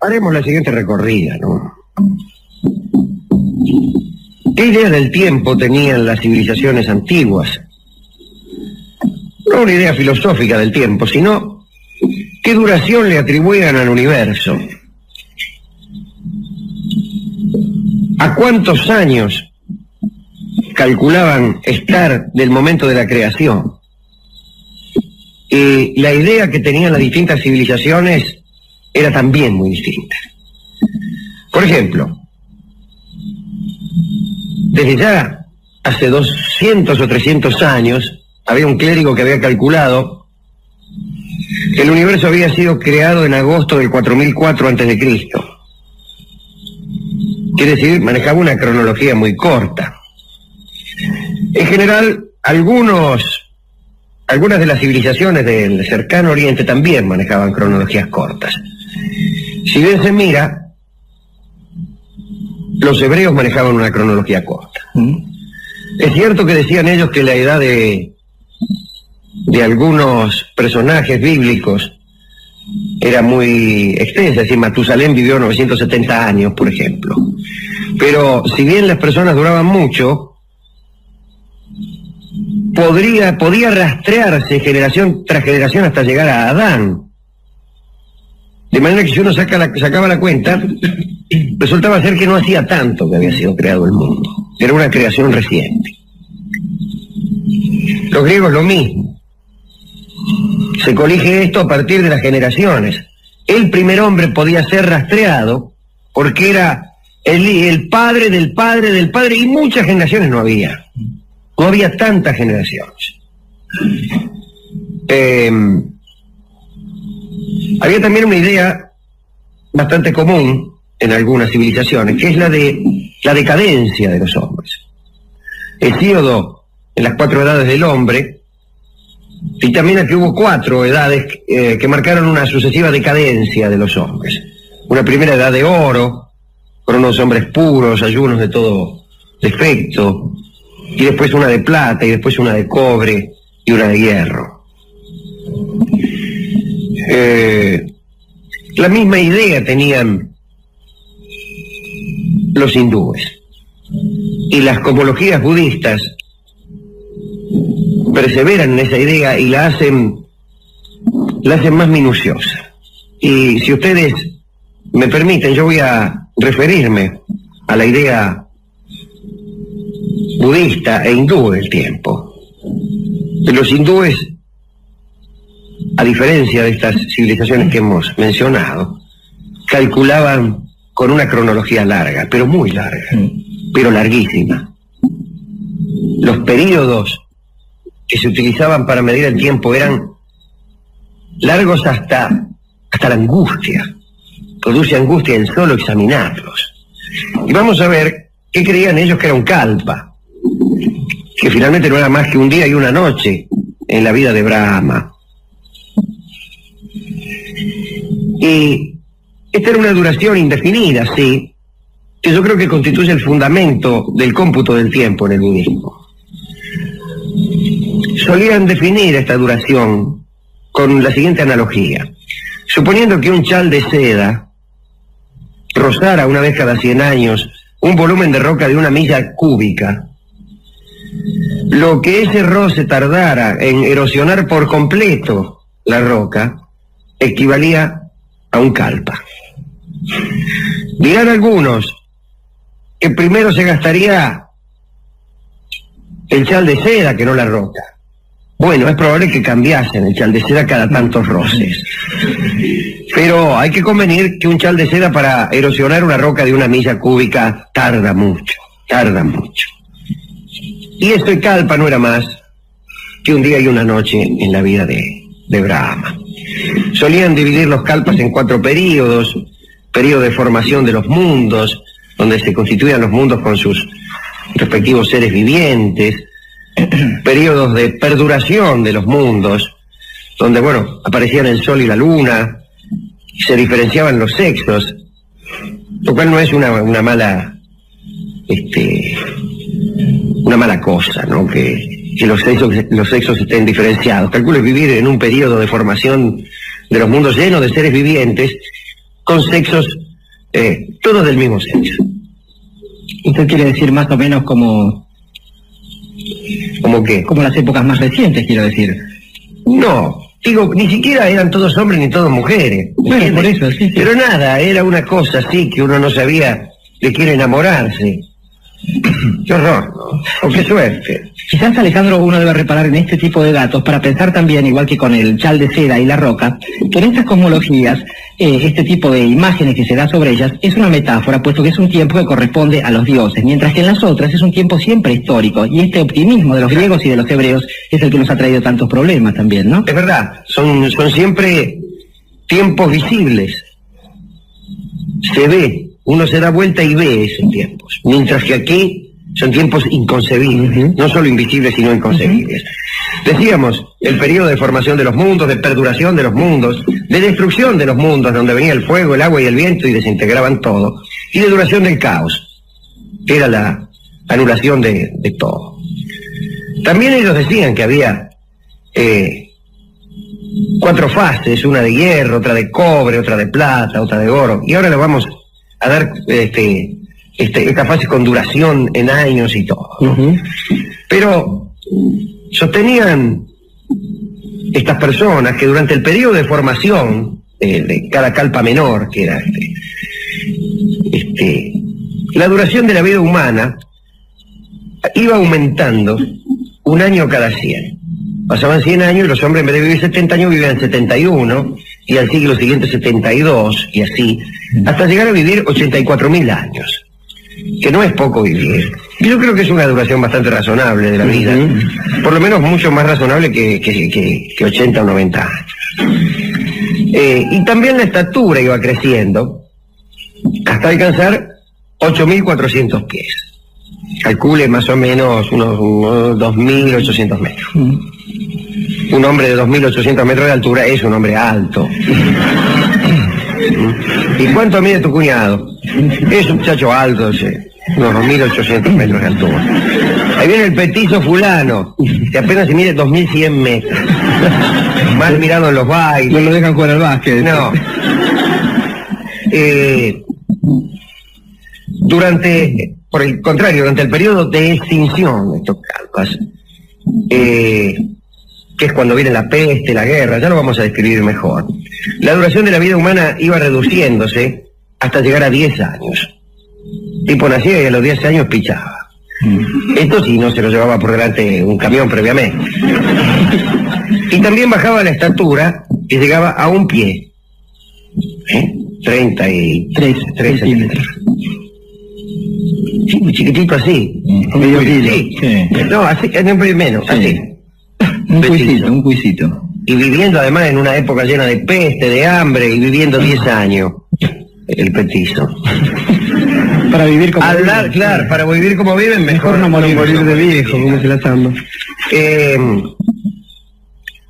haremos la siguiente recorrida, ¿no? ¿Qué idea del tiempo tenían las civilizaciones antiguas? No una idea filosófica del tiempo, sino qué duración le atribuían al universo. ¿A cuántos años calculaban estar del momento de la creación? Y la idea que tenían las distintas civilizaciones era también muy distinta. Por ejemplo, desde ya hace 200 o 300 años había un clérigo que había calculado que el universo había sido creado en agosto del 4004 a.C. Quiere decir, manejaba una cronología muy corta. En general, algunas de las civilizaciones del cercano Oriente también manejaban cronologías cortas. Si bien se mira, los hebreos manejaban una cronología corta. Es cierto que decían ellos que la edad de algunos personajes bíblicos era muy extensa, es decir, Matusalén vivió 970 años, por ejemplo. Pero si bien las personas duraban mucho, podía rastrearse generación tras generación hasta llegar a Adán. De manera que si uno sacaba la cuenta, resultaba ser que no hacía tanto que había sido creado el mundo. Era una creación reciente. Los griegos lo mismo. Se colige esto a partir de las generaciones. El primer hombre podía ser rastreado porque era el padre del padre del padre, y muchas generaciones no había. No había tantas generaciones. Había también una idea bastante común en algunas civilizaciones, que es la de la decadencia de los hombres. Hesíodo, en las 4 edades del hombre, dictamina que hubo 4 edades que marcaron una sucesiva decadencia de los hombres. Una primera edad de oro, con unos hombres puros, ayunos de todo defecto, y después una de plata, y después una de cobre, y una de hierro. La misma idea tenían los hindúes, y las cosmologías budistas perseveran en esa idea y la hacen más minuciosa. Y si ustedes me permiten, yo voy a referirme a la idea budista e hindú del tiempo. Los hindúes, a diferencia de estas civilizaciones que hemos mencionado, calculaban con una cronología larga, pero muy larga, pero larguísima. Los períodos que se utilizaban para medir el tiempo eran largos hasta la angustia. Produce angustia en solo examinarlos. Y vamos a ver qué creían ellos que era un kalpa, que finalmente no era más que un día y una noche en la vida de Brahma. Y esta era una duración indefinida, sí, que yo creo que constituye el fundamento del cómputo del tiempo en el budismo. Solían definir esta duración con la siguiente analogía. Suponiendo que un chal de seda rozara una vez cada 100 años un volumen de roca de 1 milla cúbica, lo que ese roce tardara en erosionar por completo la roca equivalía a un kalpa. Dirán algunos que primero se gastaría el chal de seda que no la roca. Bueno, es probable que cambiasen el chal de seda cada tantos roces. Pero hay que convenir que un chal de seda para erosionar una roca de 1 milla cúbica tarda mucho. Y este kalpa no era más que un día y una noche en la vida de Brahma. Solían dividir los kalpas en 4 períodos: periodo de formación de los mundos, donde se constituían los mundos con sus respectivos seres vivientes; periodos de perduración de los mundos, donde, bueno, aparecían el sol y la luna, y se diferenciaban los sexos, lo cual no es una mala cosa, ¿no? Que los sexos estén diferenciados. Calculo vivir en un periodo de formación de los mundos lleno de seres vivientes, con sexos, todos del mismo sexo. ¿Usted quiere decir más o menos como... ¿Cómo qué? Como las épocas más recientes, quiero decir? No, digo, ni siquiera eran todos hombres ni todas mujeres. Bueno, por eso, sí. Pero nada, era una cosa así que uno no sabía de quién enamorarse. Qué horror, ¿no? O qué suerte. Quizás, Alejandro, uno debe reparar en este tipo de datos para pensar también, igual que con el chal de seda y la roca, que en estas cosmologías, este tipo de imágenes que se da sobre ellas es una metáfora, puesto que es un tiempo que corresponde a los dioses, mientras que en las otras es un tiempo siempre histórico, y este optimismo de los griegos y de los hebreos es el que nos ha traído tantos problemas también, ¿no? Es verdad, son siempre tiempos visibles. Se ve, uno se da vuelta y ve esos tiempos, mientras que aquí son tiempos inconcebibles, no solo invisibles, sino inconcebibles. Decíamos, el periodo de formación de los mundos, de perduración de los mundos, de destrucción de los mundos, donde venía el fuego, el agua y el viento y desintegraban todo, y de duración del caos, que era la anulación de todo. También ellos decían que había 4 fases, una de hierro, otra de cobre, otra de plata, otra de oro, y ahora le vamos a dar esta fase con duración en años y todo. Pero sostenían estas personas que durante el periodo de formación de cada calpa menor, que era la duración de la vida humana iba aumentando un año cada 100. Pasaban 100 años y los hombres en vez de vivir 70 años vivían 71, y al siglo siguiente 72, y así, hasta llegar a vivir 84.000 años. Que no es poco vivir. Yo creo que es una duración bastante razonable de la vida, por lo menos mucho más razonable que 80 o 90 años. Y también la estatura iba creciendo hasta alcanzar 8.400 pies. Calcule más o menos unos 2.800 metros. Un hombre de 2.800 metros de altura es un hombre alto. ¿Y cuánto mide tu cuñado? Es un muchacho alto, unos 2.800 metros de altura. Ahí viene el petizo fulano, que apenas se mide 2.100 metros. Mal mirado en los bailes. No lo dejan jugar al básquet. No. Por el contrario, durante el periodo de extinción de estos calpas, que es cuando viene la peste, la guerra, ya lo vamos a describir mejor, la duración de la vida humana iba reduciéndose hasta llegar a 10 años. Tipo nacía y a los 10 años pichaba. Esto sí no se lo llevaba por delante un camión previamente. Y también bajaba la estatura y llegaba a un pie. 33 centímetros. Sí, muy chiquitito así. Medio kilo. Sí. No, así, menos, así. Un cuisito. Y viviendo además en una época llena de peste, de hambre, y viviendo 10 años. El petizo. Para vivir como viven. Claro, para vivir como viven, mejor no morir de viejo, como se la samba.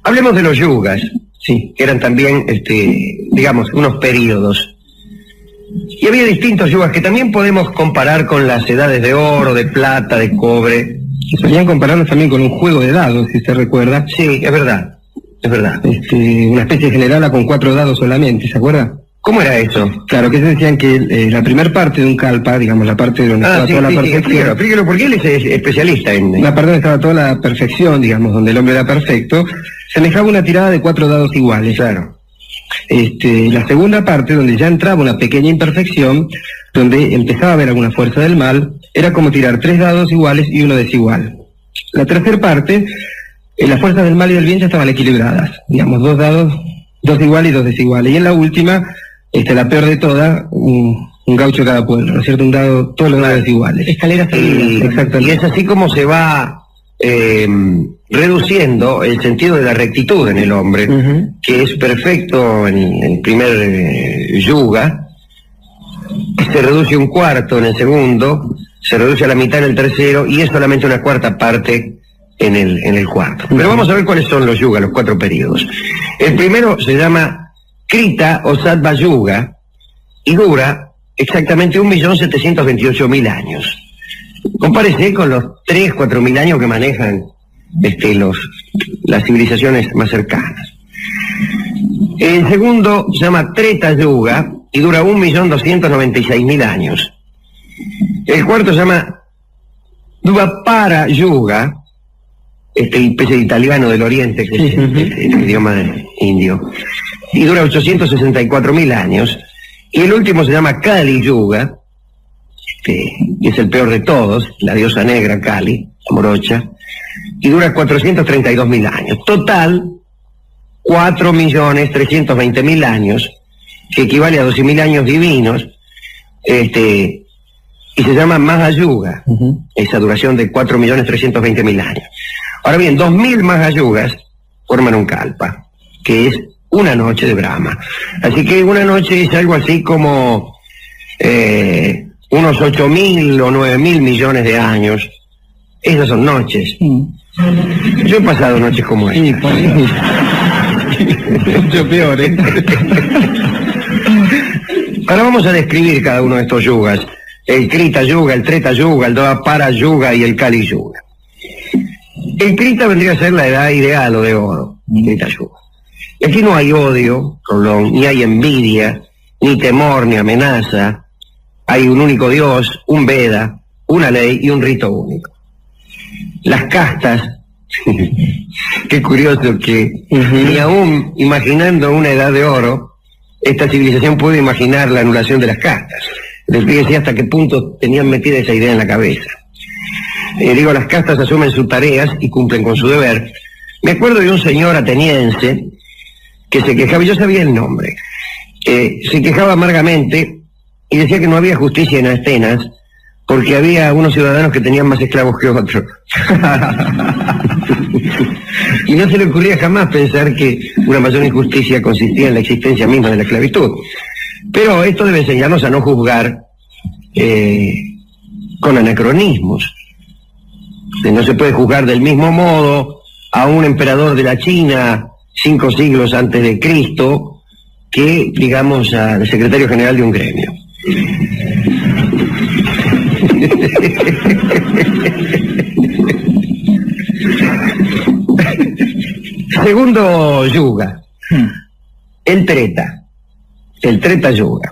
Hablemos de los yugas, sí, que eran también, digamos, unos periodos. Y había distintos yugas que también podemos comparar con las edades de oro, de plata, de cobre. Y solían compararlos también con un juego de dados, si se recuerda. Sí, es verdad, es verdad. Una especie generada con 4 dados solamente, ¿se acuerda? ¿Cómo era eso? Claro, que se decían que la primer parte de un calpa, digamos, la parte donde estaba toda la perfección... Explíquelo, porque él es especialista en... La parte donde estaba toda la perfección, digamos, donde el hombre era perfecto, semejaba una tirada de 4 dados iguales. Claro. La segunda parte, donde ya entraba una pequeña imperfección, donde empezaba a haber alguna fuerza del mal, era como tirar 3 dados iguales y uno desigual. La tercera parte, las fuerzas del mal y del bien ya estaban equilibradas, digamos, 2 dados, 2 iguales y 2 desiguales. Y en la última, la peor de todas, un gaucho de cada pueblo, ¿no es cierto? Un dado, todos los dados desiguales. Escaleras exactamente. Y es así como se va reduciendo el sentido de la rectitud en el hombre, que es perfecto en el primer yuga, se reduce un cuarto en el segundo, se reduce a la mitad en el tercero, y es solamente una cuarta parte en el cuarto. Pero vamos a ver cuáles son los yugas, los 4 periodos. El primero se llama Krita o Sattva Yuga y dura exactamente 1.728.000 años. Compárese con los 3.000-4.000 años que manejan las civilizaciones más cercanas. El segundo se llama Treta Yuga y dura 1.296.000 años. El cuarto se llama Dvapara Yuga, este especie de italiano del oriente, que es el idioma indio, y dura 864.000 años. Y el último se llama Kali Yuga, que es el peor de todos, la diosa negra Kali, la morocha, y dura 432.000 años. Total, 4.320.000 años, que equivale a 12.000 años divinos, y se llama Mahayuga, esa duración de 4.320.000 años. Ahora bien, 2.000 Mahayugas forman un kalpa, que es una noche de Brahma. Así que una noche es algo así como unos 8.000 o 9.000 millones de años. Esas son noches. Yo he pasado noches como esta. Mucho peor, ¿eh? Ahora vamos a describir cada uno de estos yugas. El Krita Yuga, el Treta Yuga, el Dvapara Yuga y el Kali Yuga. El Krita vendría a ser la edad ideal o de oro, Krita Yuga. Y aquí no hay odio, Rolón, ni hay envidia, ni temor, ni amenaza. Hay un único Dios, un Veda, una ley y un rito único. Las castas, qué curioso que ni aún imaginando una edad de oro, esta civilización puede imaginar la anulación de las castas. Fíjense hasta qué punto tenían metida esa idea en la cabeza. Las castas asumen sus tareas y cumplen con su deber. Me acuerdo de un señor ateniense que se quejaba, yo sabía el nombre, se quejaba amargamente y decía que no había justicia en Atenas porque había unos ciudadanos que tenían más esclavos que otros. Y no se le ocurría jamás pensar que una mayor injusticia consistía en la existencia misma de la esclavitud. Pero esto debe enseñarnos a no juzgar con anacronismos. No se puede juzgar del mismo modo a un emperador de la China 5 siglos antes de Cristo que, digamos, al secretario general de un gremio. Segundo yuga, el Treta Yuga.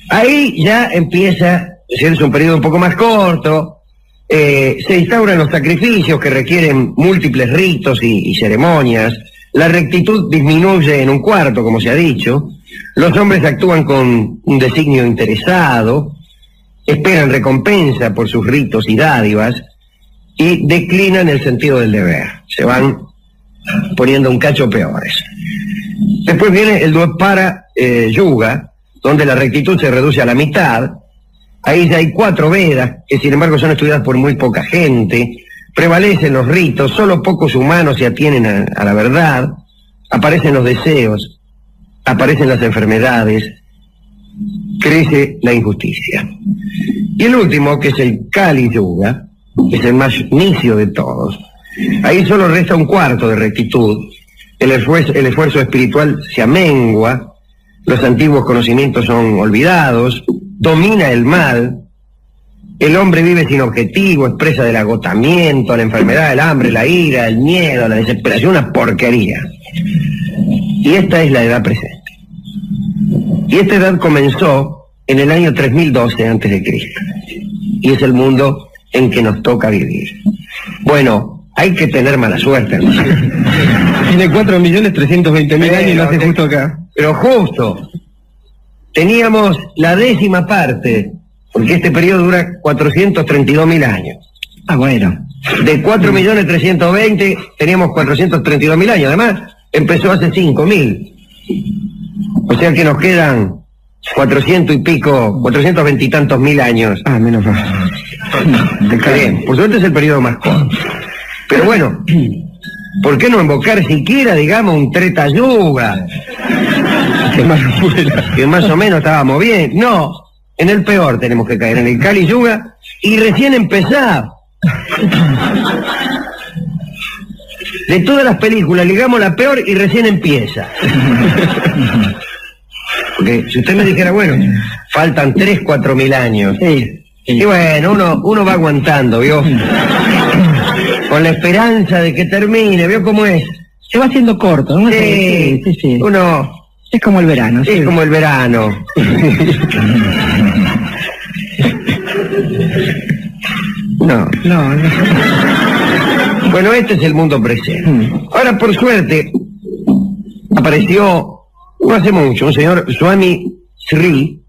Ahí ya empieza, es un periodo un poco más corto, se instauran los sacrificios que requieren múltiples ritos y ceremonias, la rectitud disminuye en un cuarto, como se ha dicho, los hombres actúan con un designio interesado, esperan recompensa por sus ritos y dádivas, y declinan el sentido del deber, se van poniendo un cacho peores. Después viene el Dvapara Yuga, donde la rectitud se reduce a la mitad. Ahí ya hay 4 Vedas, que sin embargo son estudiadas por muy poca gente, prevalecen los ritos, solo pocos humanos se atienen a la verdad, aparecen los deseos, aparecen las enfermedades, crece la injusticia. Y el último, que es el Kali Yuga, es el más inicio de todos. Ahí solo resta un cuarto de rectitud, el esfuerzo espiritual se amengua, los antiguos conocimientos son olvidados, domina el mal, el hombre vive sin objetivo, es presa del agotamiento, la enfermedad, el hambre, la ira, el miedo, la desesperación, una porquería. Y esta es la edad presente. Y esta edad comenzó en el año 3012 a.C. Y es el mundo en que nos toca vivir. Bueno, hay que tener mala suerte, hermano. Tiene 4.320.000 años y lo hace justo acá. Pero justo. Teníamos la 10ª parte, porque este periodo dura 432.000 años. Ah, bueno. De 4.320.000 teníamos 432.000 años. Además, empezó hace 5.000. O sea que nos quedan 400 y pico, 420 y tantos mil años. Ah, menos mal. Está bien, por suerte es el periodo más corto. Pero bueno, ¿por qué no invocar siquiera, digamos, un Treta Yuga? Que más o menos estábamos bien. No, en el peor tenemos que caer, en el Kali Yuga, y recién empezar. De todas las películas, digamos la peor y recién empieza. Porque si usted me dijera, bueno, faltan 3.000 a 4.000 años. Sí. Y bueno, uno va aguantando, ¿vio? Con la esperanza de que termine, ¿vio cómo es? Se va haciendo corto, ¿no? Sí. Uno Es como el verano. Es como el verano. No. Bueno, este es el mundo presente. Ahora, por suerte, apareció, no hace mucho, un señor Swami Sri,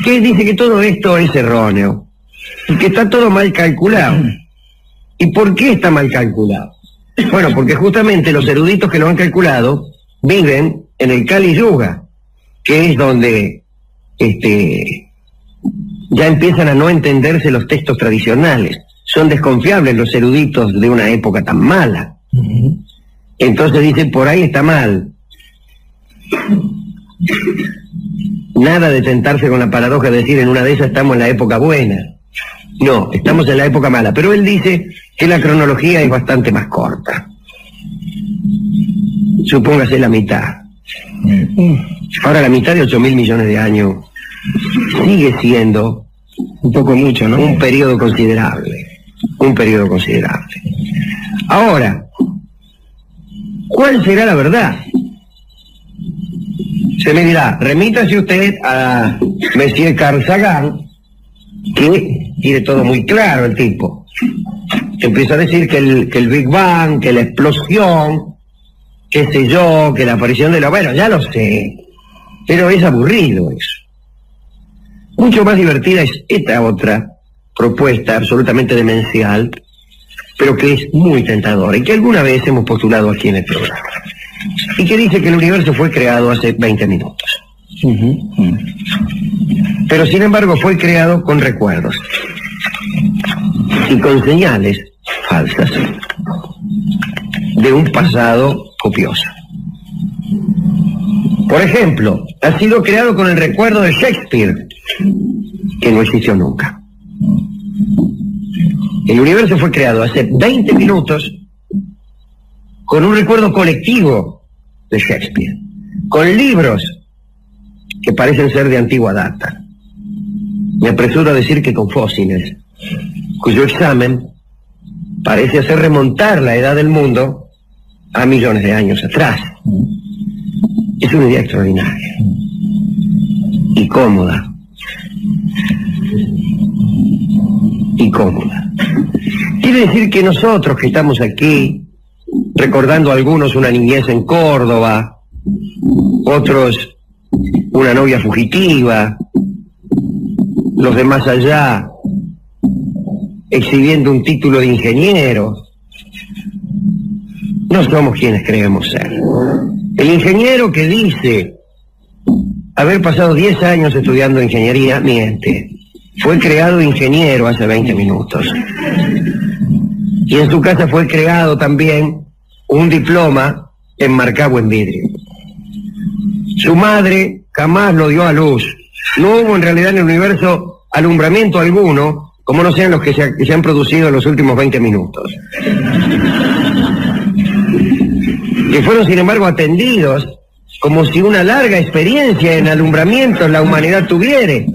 que dice que todo esto es erróneo, y que está todo mal calculado. ¿Y por qué está mal calculado? Bueno, porque justamente los eruditos que lo han calculado viven en el Kali Yuga, que es donde ya empiezan a no entenderse los textos tradicionales. Son desconfiables los eruditos de una época tan mala. Entonces dicen, por ahí está mal. Nada de tentarse con la paradoja de decir, en una de esas estamos en la época buena. No, estamos en la época mala. Pero él dice que la cronología es bastante más corta. Supóngase la mitad. Ahora la mitad de 8.000 millones de años sigue siendo un poco mucho, ¿no? Un periodo considerable. Un periodo considerable. Ahora, ¿cuál será la verdad? Se me dirá, remítase usted a Monsieur Carl Sagan, que tiene todo muy claro el tipo. Empieza a decir que el Big Bang, que la explosión, qué sé yo, que la aparición de la... Bueno, ya lo sé, pero es aburrido eso. Mucho más divertida es esta otra propuesta absolutamente demencial, pero que es muy tentadora y que alguna vez hemos postulado aquí en el programa. Y que dice que el universo fue creado hace 20 minutos. Pero sin embargo fue creado con recuerdos y con señales falsas de un pasado copioso. Por ejemplo, ha sido creado con el recuerdo de Shakespeare, que no existió nunca. El universo fue creado hace 20 minutos con un recuerdo colectivo de Shakespeare, con libros que parecen ser de antigua data. Me apresuro a decir que con fósiles, cuyo examen parece hacer remontar la edad del mundo a millones de años atrás. Es una idea extraordinaria y cómoda. Quiere decir que nosotros que estamos aquí, recordando a algunos una niñez en Córdoba, otros una novia fugitiva, los de más allá exhibiendo un título de ingeniero, no somos quienes creemos ser. El ingeniero que dice haber pasado 10 años estudiando ingeniería, miente. Fue creado ingeniero hace 20 minutos. Y en su casa fue creado también un diploma enmarcado en vidrio. Su madre jamás lo dio a luz. No hubo en realidad en el universo alumbramiento alguno, como no sean los que se han producido en los últimos 20 minutos. Que fueron sin embargo atendidos como si una larga experiencia en alumbramientos la humanidad tuviere,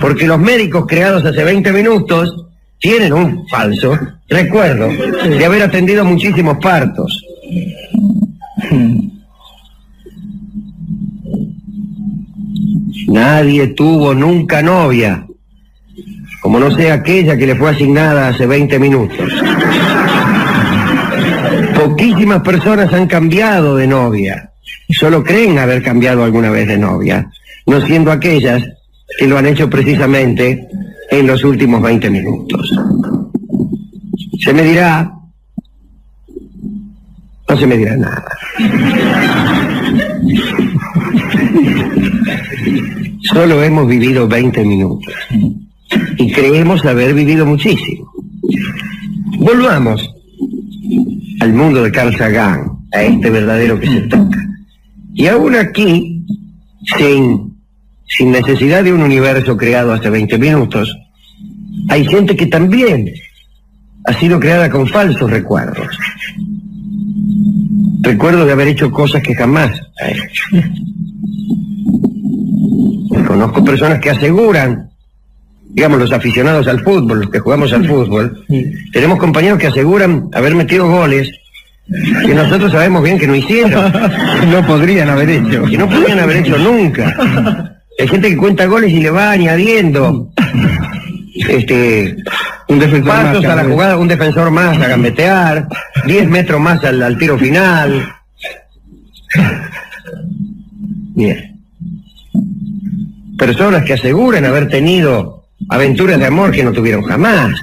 porque los médicos creados hace 20 minutos tienen un falso recuerdo de haber atendido muchísimos partos. Nadie tuvo nunca novia, como no sea aquella que le fue asignada hace 20 minutos. Poquísimas personas han cambiado de novia, y solo creen haber cambiado alguna vez de novia, no siendo aquellas que lo han hecho precisamente en los últimos 20 minutos. Se me dirá, no se me dirá nada. Solo hemos vivido 20 minutos y creemos haber vivido muchísimo. Volvamos al mundo de Carl Sagan, a este verdadero que se toca. Y aún aquí, sin necesidad de un universo creado hace 20 minutos, hay gente que también ha sido creada con falsos recuerdos. Recuerdo de haber hecho cosas que jamás ha hecho. Conozco personas que aseguran, digamos los aficionados al fútbol, los que jugamos al fútbol, tenemos compañeros que aseguran haber metido goles que nosotros sabemos bien que no hicieron. No podrían haber hecho. Que no podrían haber hecho nunca. Hay gente que cuenta goles y le va añadiendo un defensor pasos más, a la jugada, un defensor más a gambetear, 10 metros más al tiro final. Bien. Personas que aseguran haber tenido aventuras de amor que no tuvieron jamás.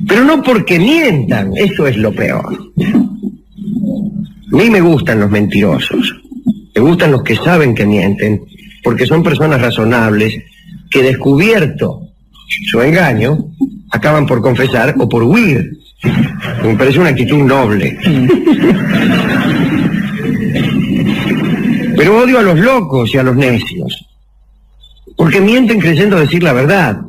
Pero no porque mientan, eso es lo peor. A mí me gustan los mentirosos, me gustan los que saben que mienten, porque son personas razonables que, descubierto su engaño, acaban por confesar o por huir. Me parece una actitud noble. Pero odio a los locos y a los necios, porque mienten creyendo decir la verdad.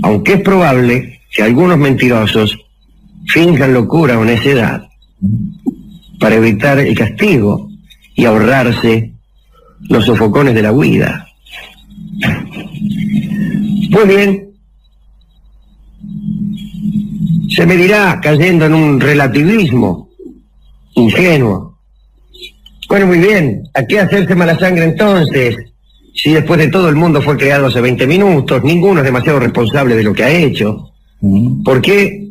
Aunque es probable que algunos mentirosos finjan locura o necedad para evitar el castigo y ahorrarse los sofocones de la huida. Pues bien, se me dirá, cayendo en un relativismo ingenuo: bueno, muy bien, ¿a qué hacerse mala sangre entonces? Si después de todo el mundo fue creado hace 20 minutos, ninguno es demasiado responsable de lo que ha hecho. ¿Por qué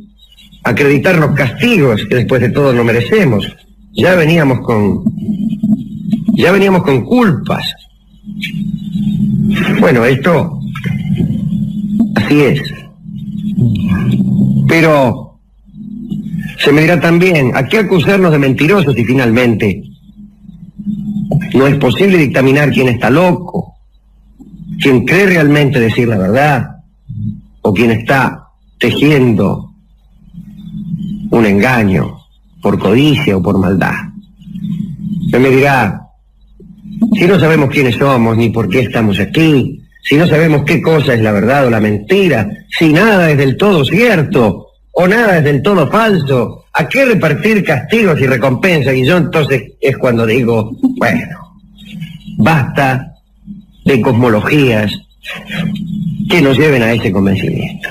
acreditarnos castigos que después de todo no merecemos? Ya veníamos con culpas. Bueno, esto así es. Pero se me dirá también, ¿a qué acusarnos de mentirosos si finalmente no es posible dictaminar quién está loco, quién cree realmente decir la verdad, o quién está tejiendo un engaño por codicia o por maldad? Se me dirá, si no sabemos quiénes somos ni por qué estamos aquí, si no sabemos qué cosa es la verdad o la mentira, si nada es del todo cierto o nada es del todo falso, ¿a qué repartir castigos y recompensas? Y yo entonces es cuando digo, bueno, basta de cosmologías que nos lleven a ese convencimiento.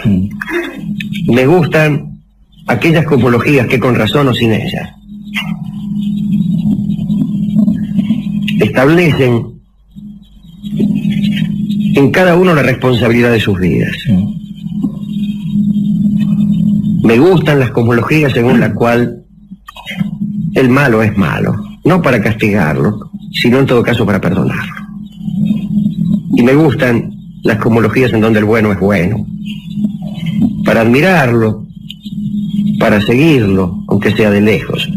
Me gustan aquellas cosmologías que, con razón o sin ellas, establecen en cada uno la responsabilidad de sus vidas. Me gustan las cosmologías según la cual el malo es malo, no para castigarlo, sino en todo caso para perdonarlo. Y me gustan las cosmologías en donde el bueno es bueno, para admirarlo, para seguirlo, aunque sea de lejos,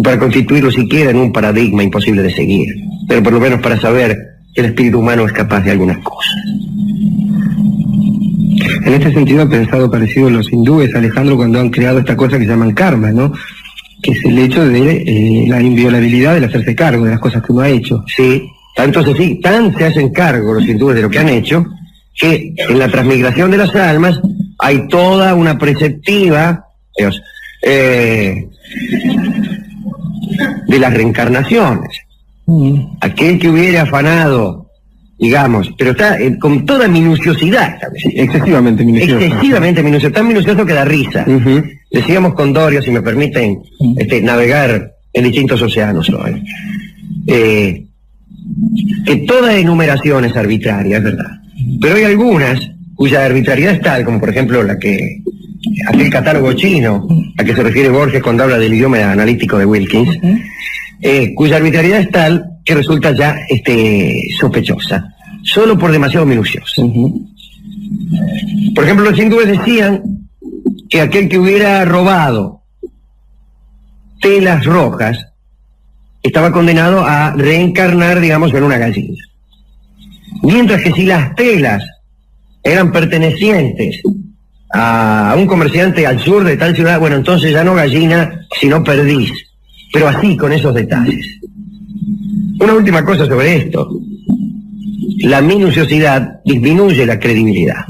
para constituirlo siquiera en un paradigma imposible de seguir, pero por lo menos para saber que el espíritu humano es capaz de algunas cosas. En este sentido ha pensado parecido los hindúes, Alejandro, cuando han creado esta cosa que llaman karma, ¿no? Que es el hecho de la inviolabilidad del hacerse cargo de las cosas que uno ha hecho. Sí, tanto es así, tan se hacen cargo los hindúes de lo que han hecho, que en la transmigración de las almas hay toda una preceptiva, de las reencarnaciones. Aquel que hubiera afanado, digamos, pero está con toda minuciosidad establecido. Excesivamente minucioso. Excesivamente minucioso, tan minucioso que da risa. Decíamos con Dorio, si me permiten navegar en distintos océanos hoy, que toda enumeración es arbitraria, es verdad. Pero hay algunas cuya arbitrariedad es tal, como por ejemplo aquel catálogo chino a que se refiere Borges cuando habla del idioma analítico de Wilkins, cuya arbitrariedad es tal que resulta ya sospechosa, solo por demasiado minuciosa. Por ejemplo, los hindúes decían que aquel que hubiera robado telas rojas estaba condenado a reencarnar, digamos, en una gallina. Mientras que si las telas eran pertenecientes a un comerciante al sur de tal ciudad, bueno, entonces ya no gallina, sino perdiz. Pero así, con esos detalles. Una última cosa sobre esto. La minuciosidad disminuye la credibilidad.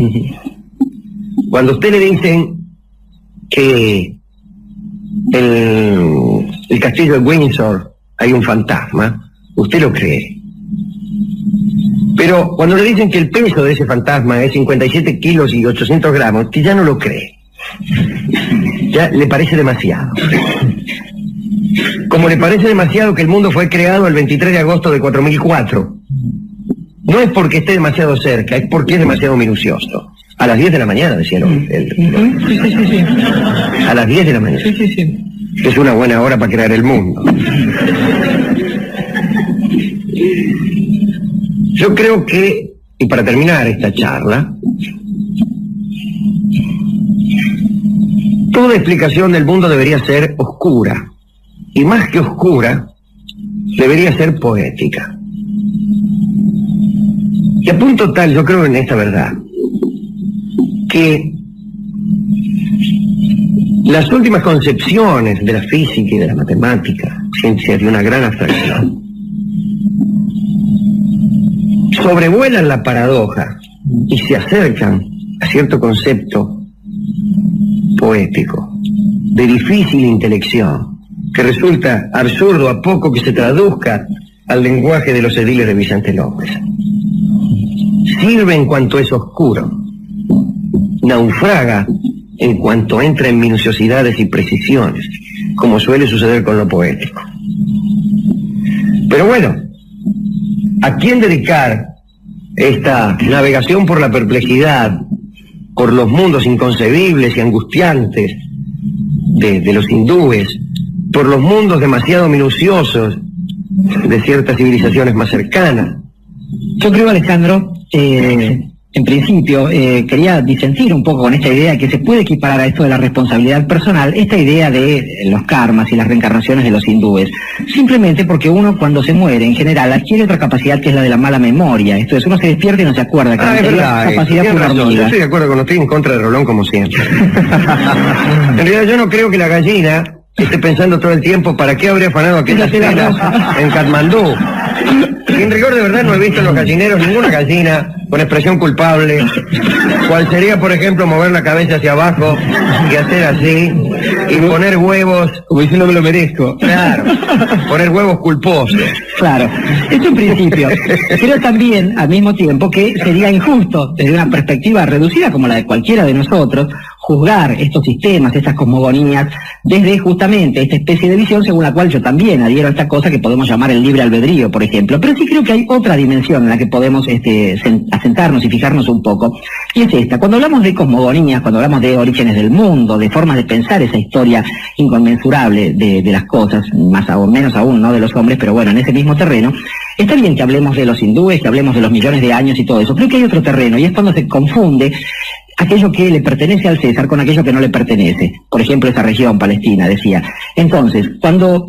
Cuando a usted le dicen que el castillo de Windsor hay un fantasma, usted lo cree. Pero cuando le dicen que el peso de ese fantasma es 57 kilos y 800 gramos, que ya no lo cree. Ya le parece demasiado. Como le parece demasiado que el mundo fue creado el 23 de agosto de 4004. No es porque esté demasiado cerca, es porque es demasiado minucioso. A las 10 de la mañana, decía Sí. A las 10 de la mañana. Sí. Es una buena hora para crear el mundo. Yo creo que, y para terminar esta charla, toda explicación del mundo debería ser oscura. Y más que oscura, debería ser poética. Y a punto tal, yo creo en esta verdad, que las últimas concepciones de la física y de la matemática, ciencias de una gran abstracción, sobrevuelan la paradoja y se acercan a cierto concepto poético, de difícil intelección, que resulta absurdo a poco que se traduzca al lenguaje de los ediles de Vicente López. Sirve en cuanto es oscuro, naufraga en cuanto entra en minuciosidades y precisiones, como suele suceder con lo poético. Pero bueno, ¿a quién dedicar esta navegación por la perplejidad, por los mundos inconcebibles y angustiantes de los hindúes, por los mundos demasiado minuciosos de ciertas civilizaciones más cercanas? Yo creo, Alejandro, en principio, quería disentir un poco con esta idea que se puede equiparar a esto de la responsabilidad personal, esta idea de los karmas y las reencarnaciones de los hindúes, simplemente porque uno cuando se muere en general adquiere otra capacidad que es la de la mala memoria. Esto es, uno se despierta y no se acuerda que es verdad, capacidad por razón. Yo estoy de acuerdo con usted, en contra de Rolón como siempre. En realidad yo no creo que la gallina esté pensando todo el tiempo para qué habría afanado aquellas telas en Katmandú. Y en rigor de verdad no he visto en los gallineros ninguna gallina con expresión culpable, cual sería, por ejemplo, mover la cabeza hacia abajo y hacer así, y poner huevos, Como diciendo me lo merezco. claro, poner huevos culposos. Claro, esto en principio. Creo también, al mismo tiempo, que sería injusto, desde una perspectiva reducida como la de cualquiera de nosotros, juzgar estos sistemas, estas cosmogonías, desde justamente esta especie de visión según la cual yo también adhiero a esta cosa que podemos llamar el libre albedrío, por ejemplo. Pero sí creo que hay otra dimensión en la que podemos asentarnos y fijarnos un poco, y es esta. Cuando hablamos de cosmogonías, cuando hablamos de orígenes del mundo, de formas de pensar esa historia inconmensurable de las cosas, más o menos aún, no de los hombres, pero bueno, en ese mismo terreno, está bien que hablemos de los hindúes, que hablemos de los millones de años y todo eso. Creo que hay otro terreno, y es cuando se confunde aquello que le pertenece al César con aquello que no le pertenece. Por ejemplo, esa región, Palestina, decía. Entonces, cuando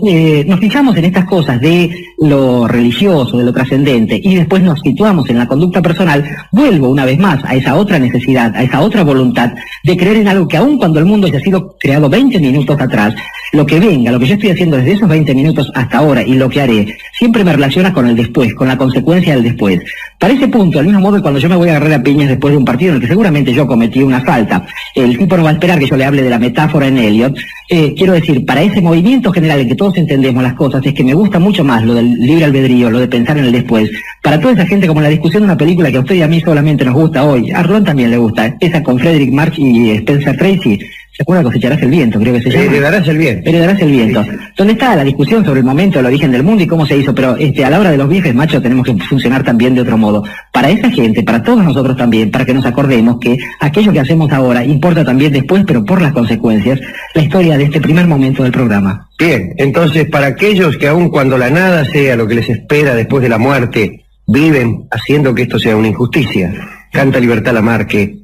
nos fijamos en estas cosas de lo religioso, de lo trascendente, y después nos situamos en la conducta personal, vuelvo una vez más a esa otra necesidad, a esa otra voluntad de creer en algo que aun cuando el mundo haya sido creado 20 minutos atrás, lo que venga, lo que yo estoy haciendo desde esos 20 minutos hasta ahora y lo que haré, siempre me relaciona con el después, con la consecuencia del después. Para ese punto, al mismo modo que cuando yo me voy a agarrar a piñas después de un partido en el que seguramente yo cometí una falta, el tipo no va a esperar que yo le hable de la metáfora en Eliot. Quiero decir, para ese movimiento general en que todos entendemos las cosas, es que me gusta mucho más lo del libre albedrío, lo de pensar en el después. Para toda esa gente, como la discusión de una película que a usted y a mí solamente nos gusta hoy, a Rolón también le gusta, esa con Frederick March y Spencer Tracy, ¿se acuerda? Cosecharás el viento, creo que se llama. Heredarás el viento. Heredarás el viento. Sí. Donde está la discusión sobre el momento, el origen del mundo y cómo se hizo, pero a la hora de los viajes, macho, tenemos que funcionar también de otro modo. Para esa gente, para todos nosotros también, para que nos acordemos que aquello que hacemos ahora importa también después, pero por las consecuencias, la historia de este primer momento del programa. Bien, entonces, para aquellos que aun cuando la nada sea lo que les espera después de la muerte, viven haciendo que esto sea una injusticia, canta Libertad Lamarque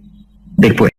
después.